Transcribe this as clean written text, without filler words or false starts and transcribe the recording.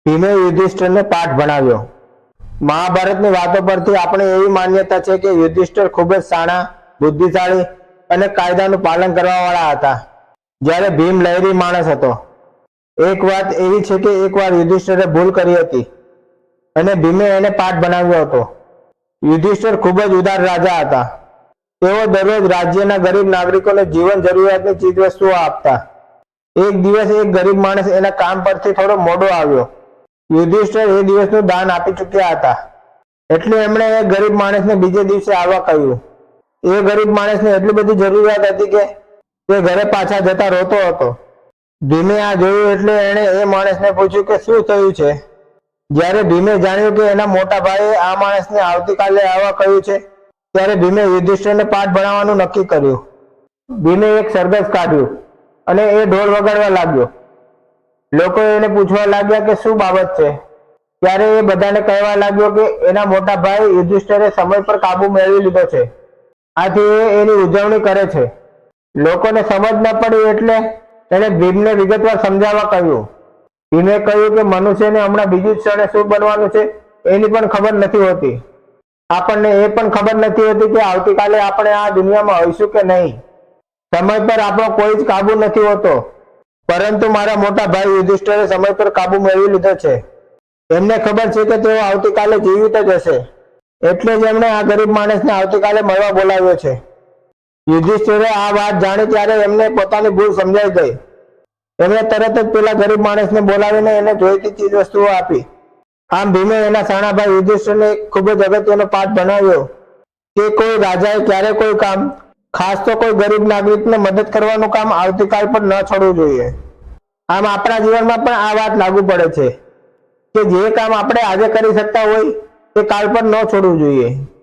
ભીમે યુધિષ્ઠિરને પાઠ ભણાવ્યો। મહાભારતની વાતો પરથી આપણે એવી માન્યતા છે કે યુધિષ્ઠિર ખૂબ જ શાણા, બુદ્ધિશાળી અને કાયદાનું પાલન કરવાવાળા હતા, જ્યારે ભીમ લહેરી માણસ હતો। એક વાત એવી છે કે એકવાર યુધિષ્ઠિરે ભૂલ કરી હતી અને ભીમે એને પાઠ ભણાવ્યો હતો। યુધિષ્ઠિર ખૂબ જ ઉદાર રાજા હતા। તેઓ દરરોજ રાજ્યના ગરીબ નાગરિકોને જીવન જરૂરિયાતની ચીજવસ્તુઓ આપતા। એક દિવસ એક ગરીબ માણસ એના કામ પરથી થોડો મોડો આવ્યો। યુધિષ્ઠિર એ દિવસનું દાન આપી ચૂક્યા હતા, એટલે એમણે એ ગરીબ માણસને બીજે દિવસે આવવા કહ્યું। એ ગરીબ માણસને એટલી બધી જરૂરિયાત હતી કે તે ઘરે પાછા જતા રોતો હતો। ભીમે આ જોયું એટલે એણે એ માણસને પૂછ્યું કે શું થયું છે। જ્યારે ભીમે જાણ્યું કે એના મોટા ભાઈએ આ માણસને આવતીકાલે આવવા કહ્યું છે, ત્યારે ભીમે યુધિષ્ઠિરને પાઠ ભણાવવાનું નક્કી કર્યું। ભીમે એક સરઘસ કાઢ્યું અને એ ઢોલ વગાડવા લાગ્યો। લોકો એને પૂછવા લાગ્યા કે શું બાબત છે। ત્યારે એ બધાને કહેવા લાગ્યો કે એના મોટા ભાઈ યુધિષ્ઠિરે સમય પર કાબુ મેળવી લીધો છે, આથી એ એની ઉજવણી કરે છે। લોકોને સમજ ન પડી એટલે એણે ભીમને વિગતવાર સમજાવવા કહ્યું। ભીમે કહ્યું કે મનુષ્યને હમણાં બીજી જ ક્ષણે શું બનવાનું છે એની પણ ખબર નથી હોતી। આપણને એ પણ ખબર નથી હોતી કે આવતીકાલે આપણે આ દુનિયામાં હોઈશું કે નહીં। સમય પર આપણો કોઈ જ કાબુ નથી હોતો, પરંતુ મારા મોટા ભાઈ યુધિષ્ઠિરે સમય પર કાબુ મેળવી લીધો છે। એમને ખબર છે કે તેઓ આવતીકાલે જીવિત જ હશે, એટલે જ એમણે આ ગરીબ માણસને આવતીકાલે મળવા બોલાવ્યો છે। યુધિષ્ઠિરે આ વાત જાણી ત્યારે એમને પોતાની ભૂલ સમજાઈ ગઈ। એમણે તરત જ પેલા ગરીબ માણસને બોલાવીને એને જોઈતી ચીજ વસ્તુઓ આપી। આમ ભીમે એના શાણા ભાઈ યુધિષ્ઠિરને એક ખૂબ જ અગત્યનો પાઠ ભણાવ્યો કે કોઈ રાજાએ ક્યારે કોઈ કામ, ખાસ તો કોઈ ગરીબ નાગરિકને મદદ કરવાનું કામ આવતીકાલ પર ન છોડવું જોઈએ। આમ આપણા જીવનમાં પણ આ વાત લાગુ પડે છે કે જે કામ આપણે આજે કરી શકતા હોય તે કાલ પર ન છોડવું જોઈએ।